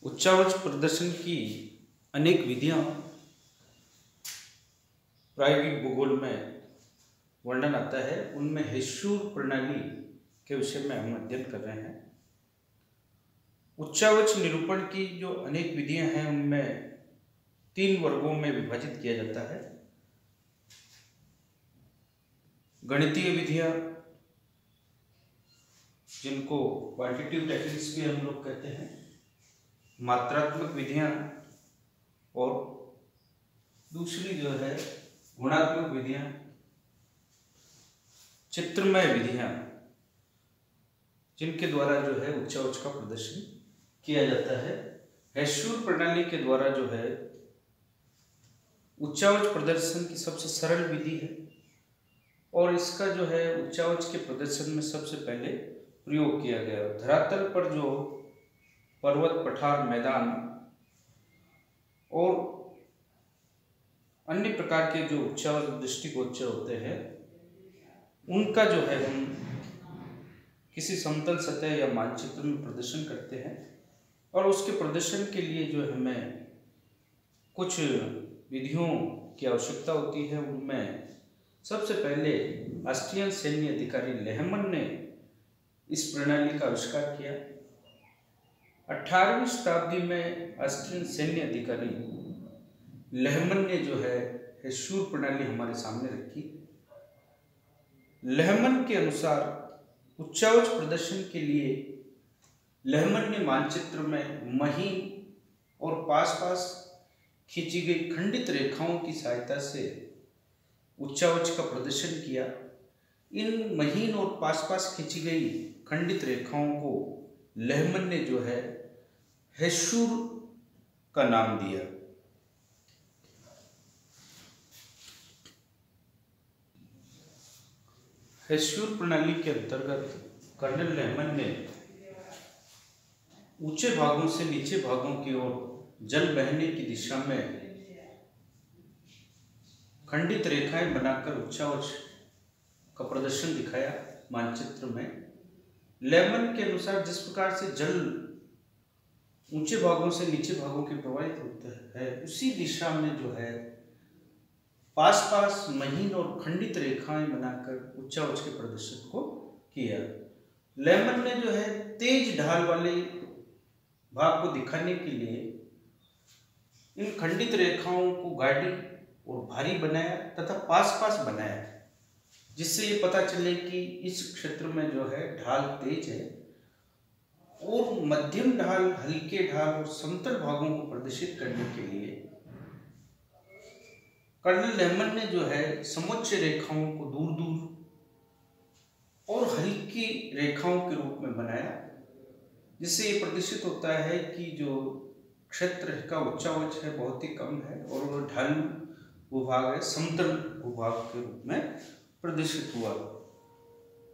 उच्चावच प्रदर्शन की अनेक विधियां प्रायोगिक भूगोल में वर्णन आता है। उनमें हेस्सूर प्रणाली के विषय में हम अध्ययन कर रहे हैं। उच्चावच निरूपण की जो अनेक विधियां हैं उनमें 3 वर्गों में विभाजित किया जाता है। गणितीय विधियां, जिनको क्वांटिटेटिव टेक्निक्स भी हम लोग कहते हैं, मात्रात्मक विधियां, और दूसरी जो है गुणात्मक विधियां, चित्रमय विधियां, जिनके द्वारा जो है उच्चावच का प्रदर्शन किया जाता है। हेस्सूर प्रणाली के द्वारा जो है उच्चावच प्रदर्शन की सबसे सरल विधि है और इसका जो है उच्चावच के प्रदर्शन में सबसे पहले प्रयोग किया गया। धरातल पर जो पर्वत, पठार, मैदान और अन्य प्रकार के जो उच्चावच दृष्टिगोचर होते हैं उनका जो है हम किसी समतल सतह या मानचित्र में प्रदर्शन करते हैं और उसके प्रदर्शन के लिए जो हमें कुछ विधियों की आवश्यकता होती है। उनमें सबसे पहले ऑस्ट्रियन सैन्य अधिकारी लेहमन ने इस प्रणाली का आविष्कार किया। 18वीं शताब्दी में ऑस्ट्रियन सैन्य अधिकारी लेहमन ने जो है हेस्सूर प्रणाली हमारे सामने रखी। लेहमन के अनुसार उच्चावच प्रदर्शन के लिए लेहमन ने मानचित्र में महीन और पास पास खींची गई खंडित रेखाओं की सहायता से उच्चावच का प्रदर्शन किया। इन महीन और पास पास खींची गई खंडित रेखाओं को लेहमन ने जो है हेस्सूर का नाम दिया। हेस्सूर प्रणाली के अंतर्गत कर्नल लेहमन ने ऊंचे भागों से नीचे भागों की ओर जल बहने की दिशा में खंडित रेखाएं बनाकर उच्चावच का प्रदर्शन दिखाया मानचित्र में। लेहमन के अनुसार जिस प्रकार से जल ऊंचे भागों से नीचे भागों की प्रवाहित होता है उसी दिशा में जो है पास पास महीन और खंडित रेखाएं बनाकर उच्चावच के प्रदर्शन को किया। लेहमन ने जो है तेज ढाल वाले भाग को दिखाने के लिए इन खंडित रेखाओं को गाढ़ी और भारी बनाया तथा पास पास बनाया, जिससे ये पता चले कि इस क्षेत्र में जो है ढाल तेज है, और मध्यम ढाल, हल्के ढाल और समतल भागों को प्रदर्शित करने के लिए कर्नल लेहमन ने जो है समोच्च रेखाओं को दूर दूर और हल्की रेखाओं के रूप में बनाया, जिससे ये प्रदर्शित होता है कि जो क्षेत्र का उच्चावच है बहुत ही कम है और वो ढालू भूभाग है, समतल भूभाग के रूप में प्रदर्शित हुआ।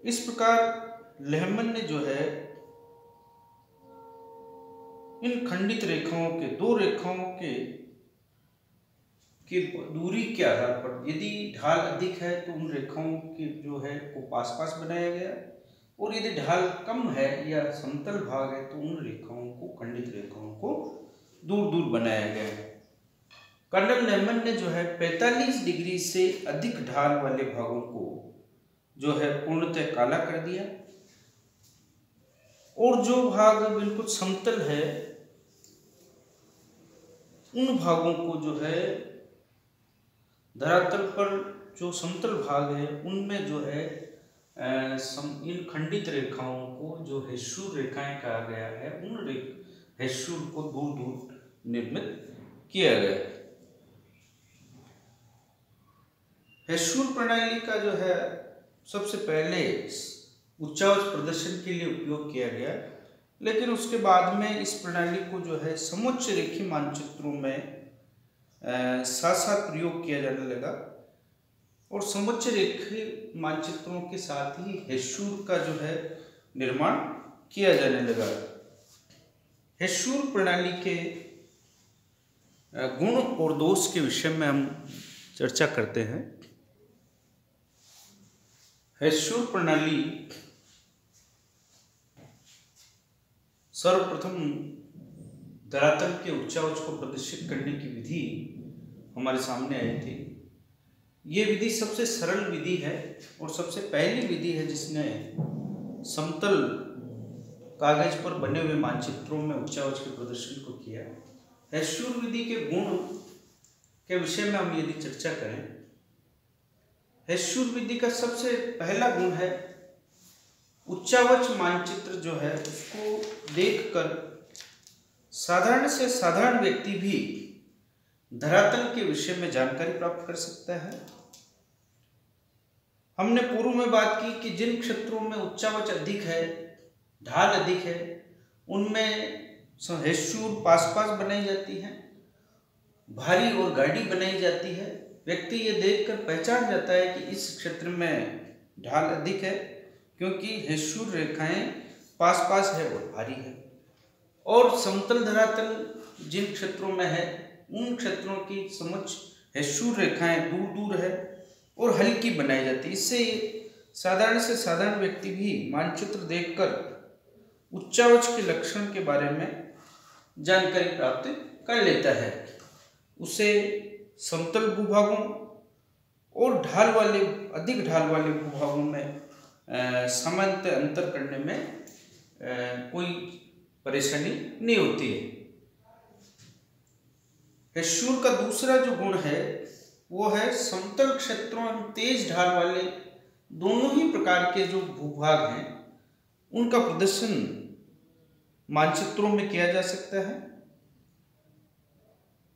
इस प्रकार लेहमन ने जो है इन खंडित रेखाओं के, 2 रेखाओं के दूरी के आधार पर यदि ढाल अधिक है तो उन रेखाओं के जो है को पास पास बनाया गया, और यदि ढाल कम है या समतल भाग है तो उन रेखाओं को, खंडित रेखाओं को दूर दूर बनाया गया। कर्नल लेहमन ने जो है 45 डिग्री से अधिक ढाल वाले भागों को जो है पूर्णतः काला कर दिया, और जो भाग बिल्कुल समतल है उन भागों को जो है धरातल पर जो समतल भाग है उनमें जो है इन खंडित रेखाओं को जो हेस्सूर रेखाएं कहा गया है, उन हेस्सूर को दूर दूर निर्मित किया गया। हेस्सूर प्रणाली का जो है सबसे पहले उच्चावच प्रदर्शन के लिए उपयोग किया गया, लेकिन उसके बाद में इस प्रणाली को जो है समोच्च रेखीय मानचित्रों में साथ साथ प्रयोग किया जाने लगा, और समोच्च रेखीय मानचित्रों के साथ ही हेस्सूर का जो है निर्माण किया जाने लगा। हेस्सूर प्रणाली के गुण और दोष के विषय में हम चर्चा करते हैं। हेस्सूर प्रणाली सर्वप्रथम धरातल के उच्चावच को प्रदर्शित करने की विधि हमारे सामने आई थी। ये विधि सबसे सरल विधि है और सबसे पहली विधि है जिसने समतल कागज पर बने हुए मानचित्रों में उच्चावच के प्रदर्शन को किया। हेस्चूर विधि के गुण के विषय में हम यदि चर्चा करें, हेस्चूर विधि का सबसे पहला गुण है उच्चावच मानचित्र जो है उसको देखकर साधारण से साधारण व्यक्ति भी धरातल के विषय में जानकारी प्राप्त कर सकता है। हमने पूर्व में बात की कि जिन क्षेत्रों में उच्चावच अधिक है, ढाल अधिक है, उनमें हेस्चूर पास पास बनाई जाती है, भारी और गाढ़ी बनाई जाती है। व्यक्ति ये देखकर पहचान जाता है कि इस क्षेत्र में ढाल अधिक है, क्योंकि हेस्चूर रेखाएं पास पास है और भारी है। और समतल धरातल जिन क्षेत्रों में है उन क्षेत्रों की समुच्च हेस्चूर रेखाएं दूर दूर है और हल्की बनाई जाती है। इससे साधारण से साधारण व्यक्ति भी मानचित्र देखकर उच्चावच के लक्षण के बारे में जानकारी प्राप्त कर लेता है। उसे समतल भूभागों और ढाल वाले अधिक ढाल वाले भूभागों में सामान्यतः अंतर करने में कोई परेशानी नहीं होती है। हेस्चूर का दूसरा जो गुण है वो है समतल क्षेत्रों एवं तेज ढाल वाले दोनों ही प्रकार के जो भूभाग हैं उनका प्रदर्शन मानचित्रों में किया जा सकता है।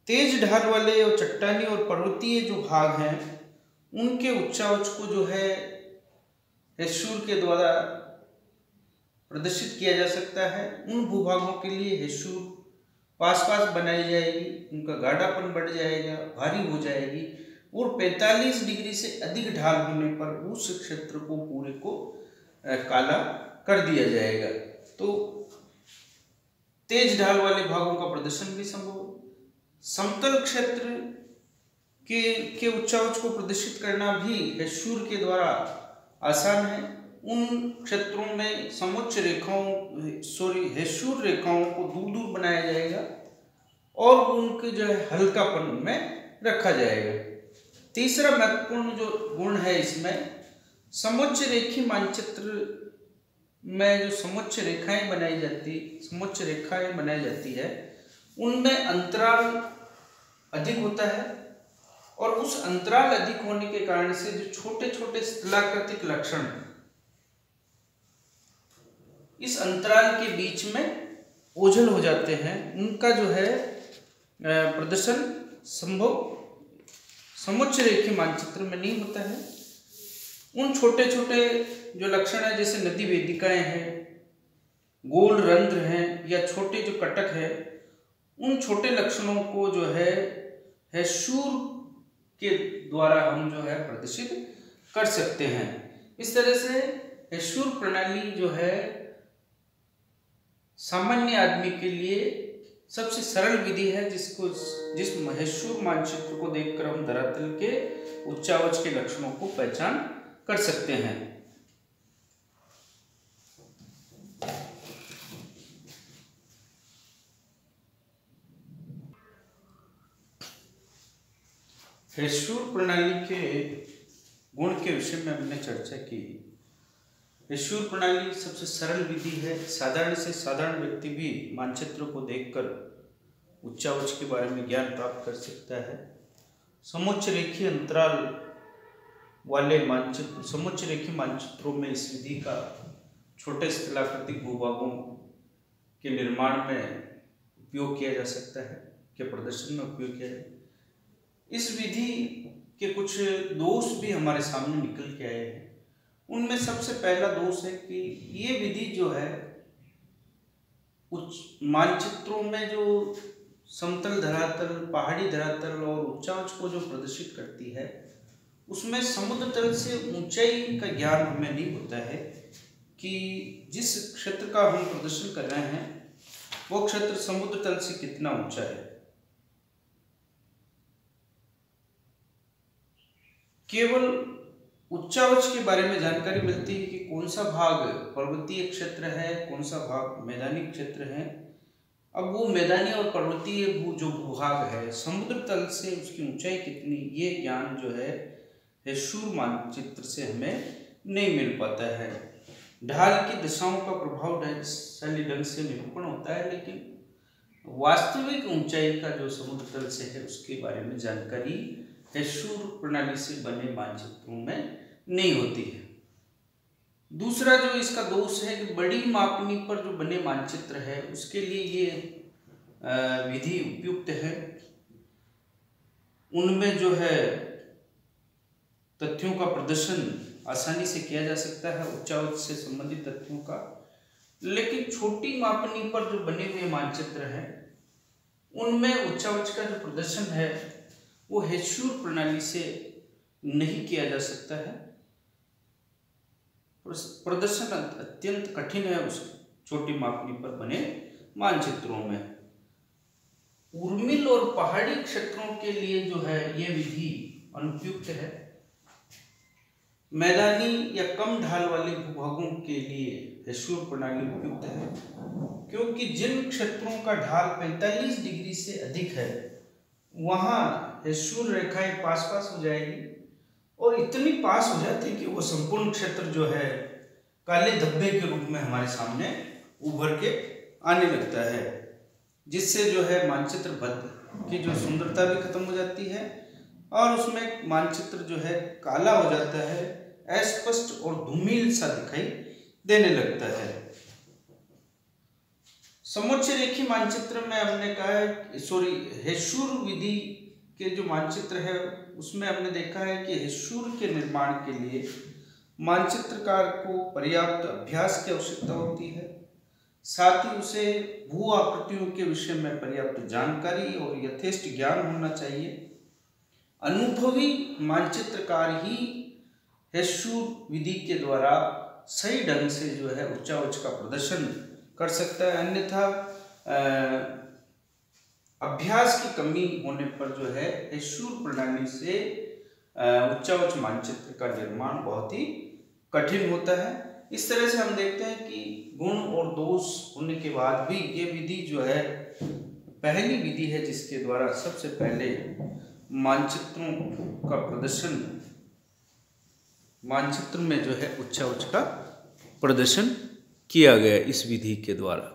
तेज ढाल वाले और चट्टानी और पर्वतीय जो भाग हैं उनके उच्चावच को जो है हेस्चूर के द्वारा प्रदर्शित किया जा सकता है। उन भूभागों के लिए हेस्चूर पास पास बनाई जाएगी, उनका गाढ़ापन बढ़ जाएगा, भारी हो जाएगी और 45 डिग्री से अधिक ढाल होने पर उस क्षेत्र को पूरे को काला कर दिया जाएगा। तो तेज ढाल वाले भागों का प्रदर्शन भी संभव। समतल क्षेत्र के उच्चावच को प्रदर्शित करना भी हेस्चूर के द्वारा आसान है। उन क्षेत्रों में समुच्च हेस्चूर रेखाओं को दूर दूर बनाया जाएगा और उनके जो है हल्कापन में रखा जाएगा। तीसरा महत्वपूर्ण जो गुण है इसमें समुच्च रेखी मानचित्र में जो समुच्च रेखाएं बनाई जाती है उनमें अंतराल अधिक होता है और उस अंतराल अधिक होने के कारण से जो छोटे छोटे स्थलाकृतिक लक्षण इस अंतराल के बीच में ओझल हो जाते हैं, उनका जो है प्रदर्शन संभव समुच्च रेखी मानचित्र में नहीं होता है। उन छोटे छोटे जो लक्षण है जैसे नदी वेदिकाएं हैं, गोल रंध्र हैं या छोटे जो कटक है, उन छोटे लक्षणों को जो है हेस्चूर के द्वारा हम जो है प्रदर्शित कर सकते हैं। इस तरह से हेस्चूर प्रणाली जो है सामान्य आदमी के लिए सबसे सरल विधि है जिस हेस्चूर मानचित्र को देखकर हम धरातल के उच्चावच के लक्षणों को पहचान कर सकते हैं। हेस्चूर प्रणाली के गुण के विषय में हमने चर्चा की। हेस्चूर प्रणाली सबसे सरल विधि है। साधारण से साधारण व्यक्ति भी मानचित्र को देखकर उच्चावच के बारे में ज्ञान प्राप्त कर सकता है। समुच्च रेखी अंतराल वाले समुच्च रेखी मानचित्रों में इस विधि का छोटे स्थलाकृतिक भूभागों के निर्माण में उपयोग किया जा सकता है, के प्रदर्शन में उपयोग किया जाए। इस विधि के कुछ दोष भी हमारे सामने निकल के आए हैं। उनमें सबसे पहला दोष है कि ये विधि जो है मानचित्रों में जो समतल धरातल, पहाड़ी धरातल और उच्चावच को जो प्रदर्शित करती है उसमें समुद्र तल से ऊंचाई का ज्ञान हमें नहीं होता है कि जिस क्षेत्र का हम प्रदर्शन कर रहे हैं वो क्षेत्र समुद्र तल से कितना ऊंचा है। केवल उच्चावच के बारे में जानकारी मिलती है कि कौन सा भाग पर्वतीय क्षेत्र है, कौन सा भाग मैदानी क्षेत्र है, अब वो मैदानी और पर्वतीय जो भूभाग है, समुद्र तल से उसकी ऊंचाई कितनी, ये ज्ञान जो है हेसुर मानचित्र से हमें नहीं मिल पाता है। ढाल की दिशाओं का प्रभाव शैली ढंग से निरूपण होता है, लेकिन वास्तविक ऊंचाई का जो समुद्र तल से है उसके बारे में जानकारी हेसुर प्रणाली से बने मानचित्रों में नहीं होती है। दूसरा जो इसका दोष है कि बड़ी मापनी पर जो बने मानचित्र है उसके लिए ये विधि उपयुक्त है। उनमें जो है तथ्यों का प्रदर्शन आसानी से किया जा सकता है, उच्चावच से संबंधित तथ्यों का। लेकिन छोटी मापनी पर जो बने हुए मानचित्र हैं उनमें उच्चावच का जो प्रदर्शन है वो हेसुर प्रणाली से नहीं किया जा सकता है। प्रदर्शन अत्यंत कठिन है उस छोटी मापनी पर बने मानचित्रों में। उर्मिल और पहाड़ी क्षेत्रों के लिए जो है यह विधि अनुपयुक्त है। मैदानी या कम ढाल वाले भूभागों के लिए हेसुर प्रणाली उपयुक्त है, क्योंकि जिन क्षेत्रों का ढाल 45 डिग्री से अधिक है वहां हेसुर रेखाएं पास पास हो जाएगी और इतनी पास हो जाती है कि वो संपूर्ण क्षेत्र जो है काले धब्बे के रूप में हमारे सामने उभर के आने लगता है, जिससे जो है मानचित्र भद्र की जो सुंदरता भी खत्म हो जाती है और उसमें मानचित्र जो है काला हो जाता है, अस्पष्ट और धूमिल सा दिखाई देने लगता है। समोच्च रेखी मानचित्र में हमने कहा है हेसुर विधि के जो मानचित्र है उसमें हमने देखा है कि हेसुर के निर्माण के लिए मानचित्रकार को पर्याप्त अभ्यास की आवश्यकता होती है, साथ ही उसे भू आकृतियों के विषय में पर्याप्त जानकारी और यथेष्ट ज्ञान होना चाहिए। अनुभवी मानचित्रकार ही हेसुर विधि के द्वारा सही ढंग से जो है उच्चावच का प्रदर्शन कर सकता है, अन्यथा अभ्यास की कमी होने पर जो है हेसुर प्रणाली से उच्चावच मानचित्र का निर्माण बहुत ही कठिन होता है। इस तरह से हम देखते हैं कि गुण और दोष होने के बाद भी ये विधि जो है पहली विधि है जिसके द्वारा सबसे पहले मानचित्रों का प्रदर्शन, मानचित्र में जो है उच्चावच का प्रदर्शन किया गया इस विधि के द्वारा।